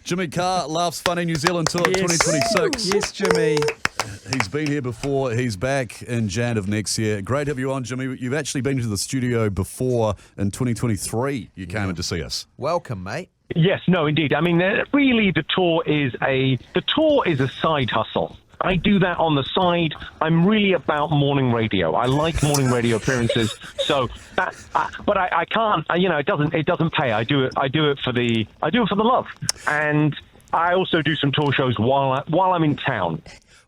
Jimmy Carr, Laughs Funny New Zealand Tour 2026. Yes, Jimmy. He's been here before. He's back in Jan of next year. Great to have you on, Jimmy. You've actually been to the studio before in 2023. You came in to see us. Welcome, mate. Yes, no, indeed. I mean, really, the tour is a side hustle. I do that on the side. I'm really about morning radio. I like morning radio appearances. So, but I can't. It doesn't pay. I do it for the love, and I also do some tour shows while I'm in town.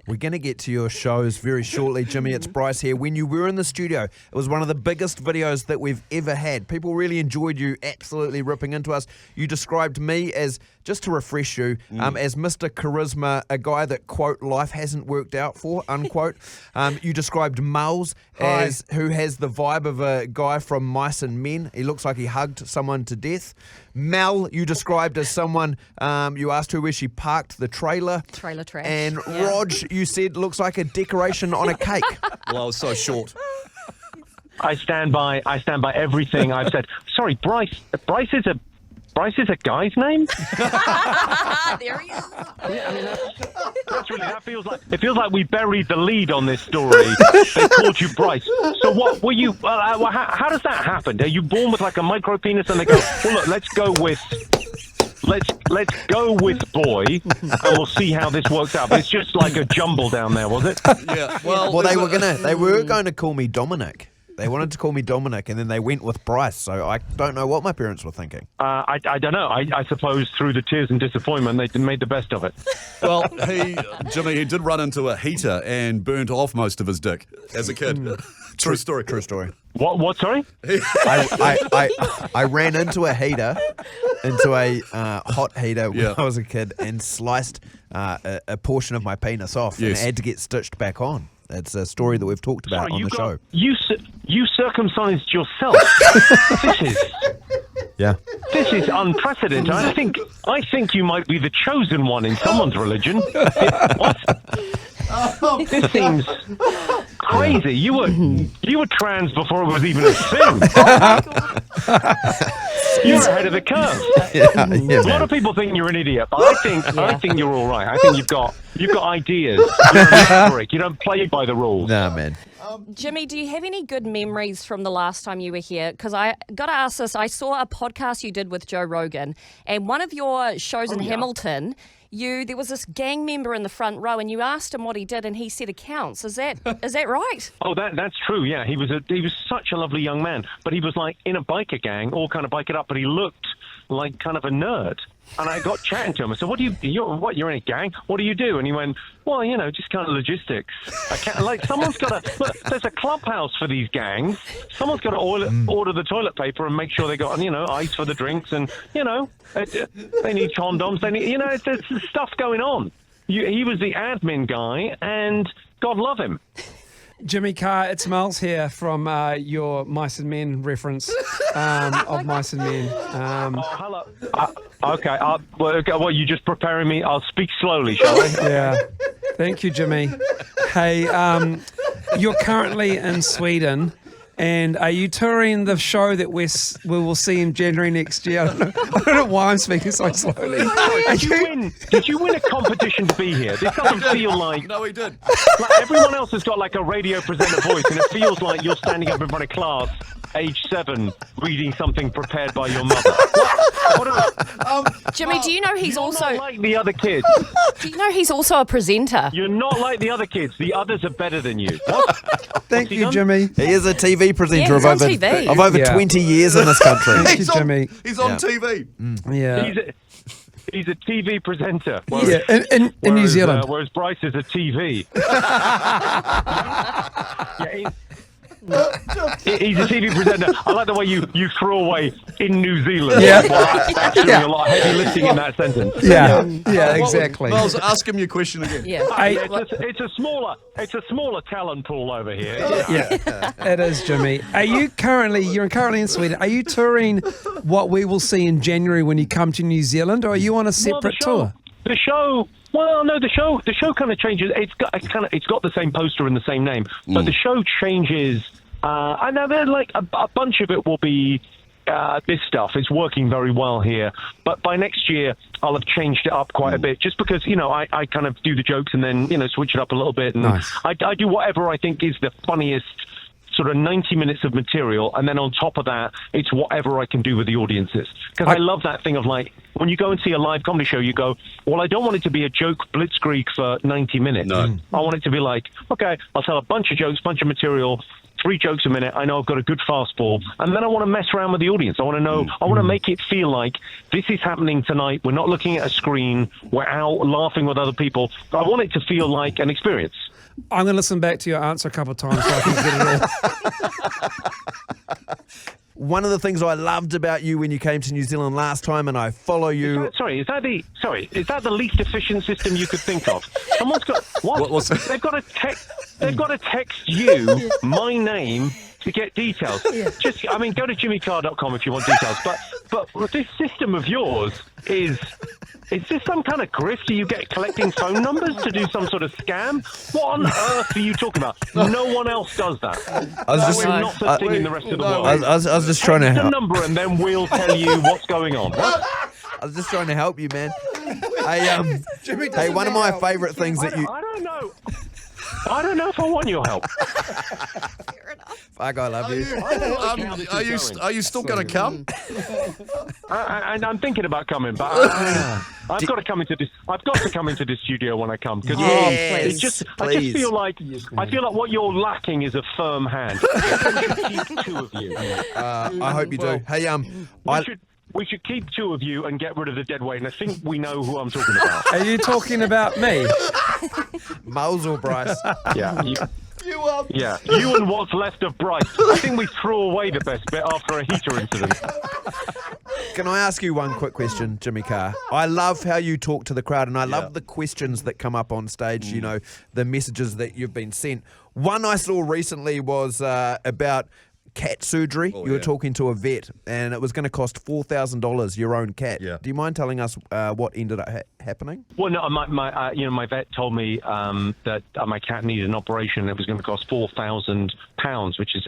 We're going to get to your shows very shortly, Jimmy. It's Bryce here. When you were in the studio, it was one of the biggest videos that we've ever had. People really enjoyed you absolutely ripping into us. You described me as, just to refresh you, as Mr. Charisma, a guy that, quote, life hasn't worked out for, unquote. You described Muls as who has the vibe of a guy from Mice and Men. He looks like he hugged someone to death. Mel, you described as someone, you asked her where she parked the trailer. Trailer trash. And Rog, you said, looks like a decoration on a cake. Well, I was so short. I stand by everything I've said. Sorry, Bryce is a guy's name? There he is. Yeah, I mean, that's really, it feels like we buried the lead on this story. They called you Bryce. So what were you, how does that happen? Are you born with like a micro penis and they go, well, look, let's go with boy and we'll see how this works out. But it's just like a jumble down there, was it? Yeah. Well, they were going to call me Dominic. They wanted to call me Dominic, and then they went with Bryce, so I don't know what my parents were thinking. I don't know. I suppose through the tears and disappointment, they made the best of it. Well, Jimmy, he did run into a heater and burnt off most of his dick as a kid. True story. True story. What? Sorry? I ran into a hot heater when I was a kid and sliced a portion of my penis off and had to get stitched back on. It's a story that we've talked about on the show. You circumcised yourself. This is unprecedented. I think you might be the chosen one in someone's religion. This seems crazy. You were trans before it was even a thing. You're ahead of the curve. A lot of people think you're an idiot, but I think you're all right. I think you've got ideas. You're a maverick. You don't play by the rules. Nah, man. Jimmy, do you have any good memories from the last time you were here? Because I got to ask this. I saw a podcast you did with Joe Rogan, and one of your shows in Hamilton, there was this gang member in the front row, and you asked him what he did, and he said accounts. Is that right? Oh, that's true. Yeah, he was such a lovely young man, but he was like in a biker gang, all kind of bike it up, but he looked like kind of a nerd. And I got chatting to him. I said, you're in a gang? What do you do? And he went, well, just kind of logistics. Someone's got to, look, there's a clubhouse for these gangs. Someone's got to order the toilet paper and make sure they got, ice for the drinks. And, they need condoms. They need, there's stuff going on. He was the admin guy, and God love him. Jimmy Carr, it's Miles here from your Mice and Men reference of Mice and Men. Hello. Okay. Well, you just preparing me? I'll speak slowly, shall I? Yeah. Thank you, Jimmy. Hey, you're currently in Sweden. And are you touring the show that we will see in January next year? I don't know why I'm speaking so slowly. Did you win a competition to be here? This doesn't feel like... No, he did. Like everyone else has got like a radio presenter voice, and it feels like you're standing up in front of class, age 7, reading something prepared by your mother. Jimmy, do you know he's also... not like the other kids. Do you know he's also a presenter? You're not like the other kids. The others are better than you. What? Thank you, Jimmy. He is a TV presenter of over 20 years in this country. Thank you, Jimmy. He's on TV. Yeah. He's a TV presenter. In New Zealand. Whereas Bryce is a TV. He's a TV presenter. I like the way you throw away in New Zealand. Yeah. Actually, a lot of heavy lifting in that sentence. Yeah, exactly. Miles, ask him your question again. Yeah. It's a smaller talent pool over here. Yeah, it is, Jimmy. You're currently in Sweden. Are you touring what we will see in January when you come to New Zealand, or are you on a separate tour? The show. Well, no, the show kind of changes. It's got the same poster and the same name, but the show changes. I know there's like a bunch of it will be this stuff. It's working very well here. But by next year, I'll have changed it up quite a bit, just because, I kind of do the jokes and then, switch it up a little bit. And Nice. I do whatever I think is the funniest sort of 90 minutes of material, and then on top of that, it's whatever I can do with the audiences. Because I love that thing of, like, when you go and see a live comedy show, you go, well, I don't want it to be a joke blitzkrieg for 90 minutes. No. I want it to be like, okay, I'll tell a bunch of jokes, bunch of material, 3 jokes a minute. I know I've got a good fastball, and then I want to mess around with the audience. I want to know. I want to make it feel like this is happening tonight. We're not looking at a screen. We're out laughing with other people. I want it to feel like an experience. I'm going to listen back to your answer a couple of times so I can get it all. One of the things I loved about you when you came to New Zealand last time, and I follow you. Is that the least efficient system you could think of? Someone's got what? They've got to text you my name to get details. Just, go to jimmycarr.com if you want details. But this system of yours is this some kind of grift? Are you collecting phone numbers to do some sort of scam? What on earth are you talking about? No one else does that. We're not the thing in the rest of the world. I was just trying to Text help. a number and then we'll tell you what's going on. What? I was just trying to help you, man. Hey, one of my favourite things that you. I don't know. I don't know if I want your help. Fuck, I love you. Are you still going to come? And I'm thinking about coming, but I've got to come into this. I've got to come into this studio when I come, because I just feel like what you're lacking is a firm hand. Keep 2 of you. I hope you do. Hey, We should keep 2 of you and get rid of the dead weight, and I think we know who I'm talking about. Are you talking about me? Miles or Bryce? Yeah. Yeah, you and what's left of Bryce. I think we threw away the best bit after a heater incident. Can I ask you one quick question, Jimmy Carr? I love how you talk to the crowd, and I love the questions that come up on stage, the messages that you've been sent. One I saw recently was about cat surgery. You were talking to a vet, and it was going to cost $4,000, your own cat. Yeah. Do you mind telling us what ended up happening? Well, no, my vet told me that my cat needed an operation. It was going to cost £4,000, which is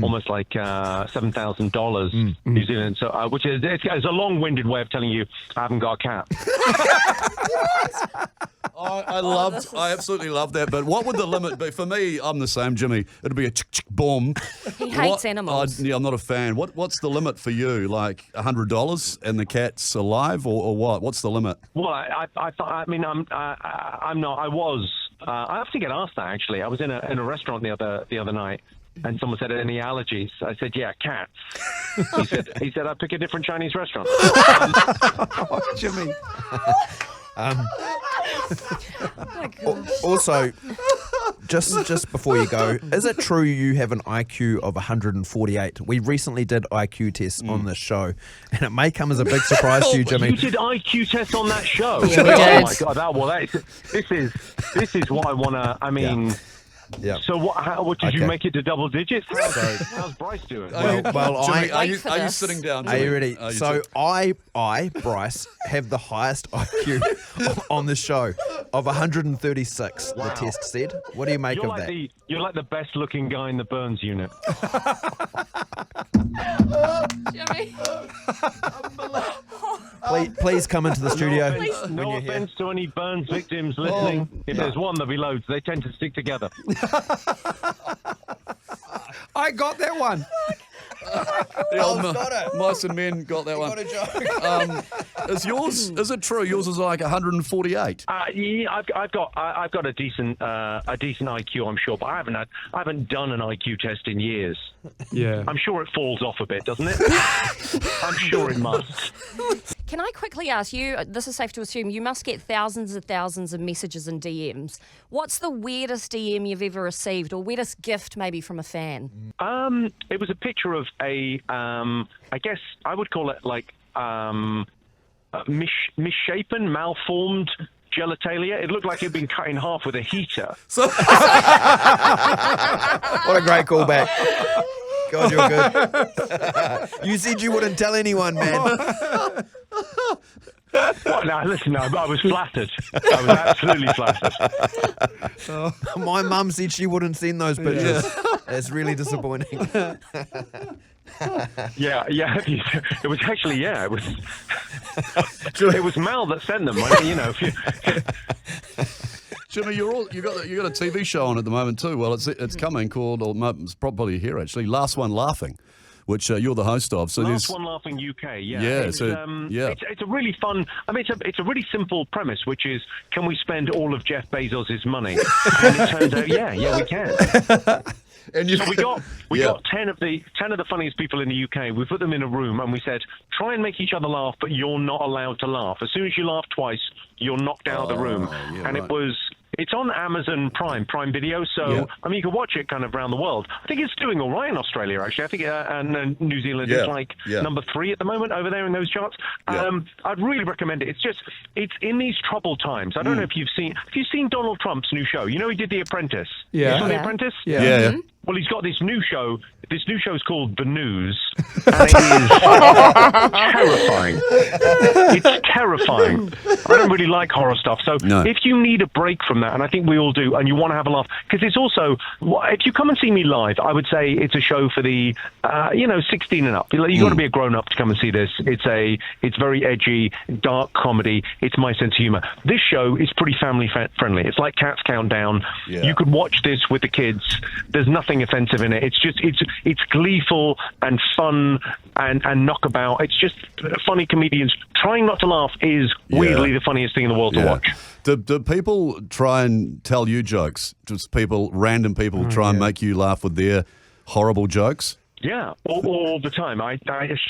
almost like $7,000 New Zealand. So, which is it's a long-winded way of telling you I haven't got a cat. I absolutely love that. But what would the limit be? For me, I'm the same, Jimmy. It'd be a chick boom. He hates animals. I'm not a fan. What's the limit for you? Like $100 and the cat's alive, or what? What's the limit? Well, I thought. I'm not. I was. I have to get asked that, actually. I was in a restaurant the other night, and someone said, "Any allergies?" I said, "Yeah, cats." He said, "I'd pick a different Chinese restaurant." Jimmy. Also, just before you go, is it true you have an IQ of 148? We recently did IQ tests on this show, and it may come as a big surprise to you, Jimmy. You did IQ tests on that show? Yeah, we Oh did. my God! This is what I want to. I mean. Yeah. So what did you Okay. make it to double digits? How's Bryce doing? Well, Jimmy, are you for are you this. sitting down? Are you Jimmy? ready? Are you So I, Bryce, have the highest IQ on the show of 136. Wow. The test said. What do you make of that? You're like the best looking guy in the Burns unit. Jimmy. Please come into the studio No when you're here. offense to any Burns victims listening. If there's one, there'll be loads. They tend to stick together. I got that one. The old got it. Mice and Men got that one. What a joke. Is yours? Is it true? Yours is like 148. Yeah, I've got a decent IQ, I'm sure, but I haven't done an IQ test in years. Yeah. I'm sure it falls off a bit, doesn't it? I'm sure it must. Can I quickly ask you, this is safe to assume, you must get thousands of messages and DMs. What's the weirdest DM you've ever received, or weirdest gift maybe from a fan? It was a picture of a, I guess I would call it like misshapen, malformed genitalia. It looked like it had been cut in half with a heater. What a great callback. God, you're good. You said you wouldn't tell anyone, man. What? No, listen, no, I was flattered. I was absolutely flattered. My mum said she wouldn't send those pictures. It's really disappointing. Yeah. It was actually, it was. It was Mal that sent them. You know. Jimmy, you got a TV show on at the moment too. Well, it's coming called, or it's probably here actually. Last One Laughing, which you're the host of. So Last One Laughing UK. Yeah. It's It's a really fun. I mean, it's a really simple premise, which is, can we spend all of Jeff Bezos' money? And it turns out, yeah, we can. And so we got 10 of the funniest people in the UK. We put them in a room and we said, try and make each other laugh, but you're not allowed to laugh. As soon as you laugh twice, you're knocked out of the room. Yeah, and right. It's on Amazon Prime Video, so I mean you can watch it kind of around the world. I think it's doing all right in Australia, actually. I think and New Zealand is like number 3 at the moment over there in those charts. I'd really recommend it. It's in these troubled times. I don't know if you've seen Donald Trump's new show. You know, he did The Apprentice. Yeah. You saw The Apprentice? Yeah. Well, he's got this new show. This new show is called The News, and it is terrifying. It's terrifying. I don't really like horror stuff, so if you need a break from that, and I think we all do, and you want to have a laugh, because it's also, if you come and see me live, I would say it's a show for the, 16 and up. You got to be a grown up to come and see this. It's very edgy, dark comedy. It's my sense of humor. This show is pretty family friendly. It's like Cat's Countdown. Yeah. You could watch this with the kids. There's nothing offensive in it. It's just it's gleeful and fun and knockabout. It's just funny comedians trying not to laugh is weirdly the funniest thing in the world to watch. Do people try and tell you jokes? Just random people try and make you laugh with their horrible jokes? Yeah, all the time. I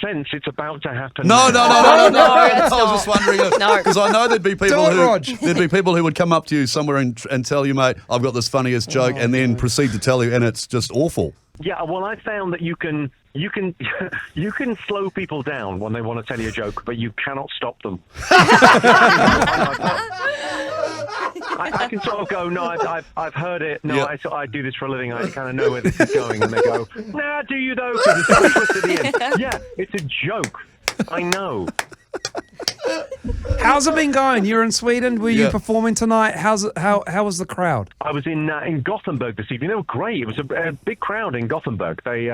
sense it's about to happen. No. it's I was not. just wondering because I know there'd be people who would come up to you somewhere and tell you, mate, I've got this funniest joke, and then proceed to tell you, and it's just awful. Yeah, well, I found that you can slow people down when they want to tell you a joke, but you cannot stop them. I can sort of go, no, I've heard it. No, I do this for a living. I kind of know where this is going. And they go, nah, do you though? Because it's a twist at the end. Yeah, it's a joke. I know. How's it been going? You're in Sweden. Were you performing tonight? How was the crowd? I was in Gothenburg this evening. They were great. It was a big crowd in Gothenburg. They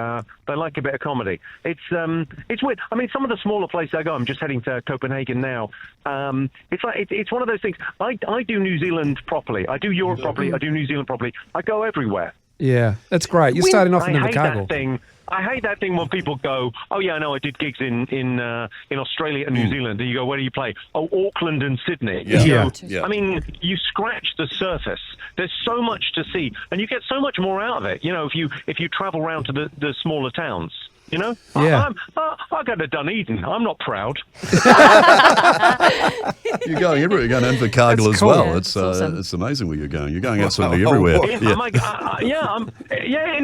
like a bit of comedy. It's weird. I mean, some of the smaller places I go. I'm just heading to Copenhagen now. It's one of those things. I do New Zealand properly. I do Europe properly. I do New Zealand properly. I go everywhere. Yeah, that's great. You're starting off in Invercargill. I hate that thing when people go, oh yeah, I know, I did gigs in Australia and New Zealand. And you go, where do you play? Oh, Auckland and Sydney. Yeah. I mean, you scratch the surface. There's so much to see, and you get so much more out of it. You know, if you travel around to the smaller towns. You know? Yeah. I go to Dunedin. I'm not proud. You're going everywhere. You're going to Invercargill as cool. well. Yeah, it's awesome. it's amazing where you're going. You're going absolutely everywhere. In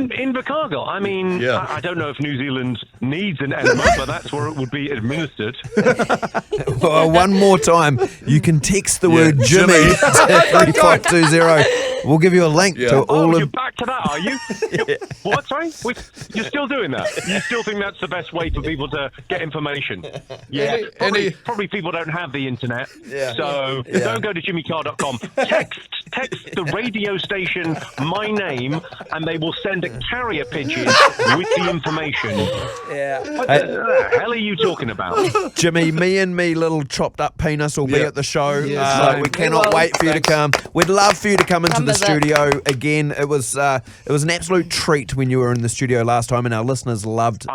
Invercargill. I mean, I don't know if New Zealand needs an enema, but that's where it would be administered. Well, one more time, you can text the word Jimmy to 3520. We'll give you a link to all you're of... back to that, are you? What, sorry? You're still doing that? You still think that's the best way for people to get information? Yeah. Probably people don't have the internet, so don't go to jimmycarr.com. Text the radio station my name, and they will send a carrier pigeon with the information. What the hell are you talking about? Jimmy, me, little chopped up penis will be at the show. We cannot wait for you to come. We'd love for you to come into the studio again. It was an absolute treat when you were in the studio last time, and our listeners loved it.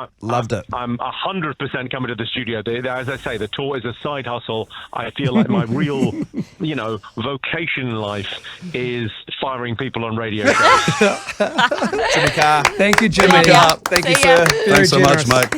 I'm 100% coming to the studio. As I say, the tour is a side hustle. I feel like my real, vocation in life is firing people on radio shows. Jimmy Carr. Thank you, Jimmy. Thank you, sir. Thanks so much, mate.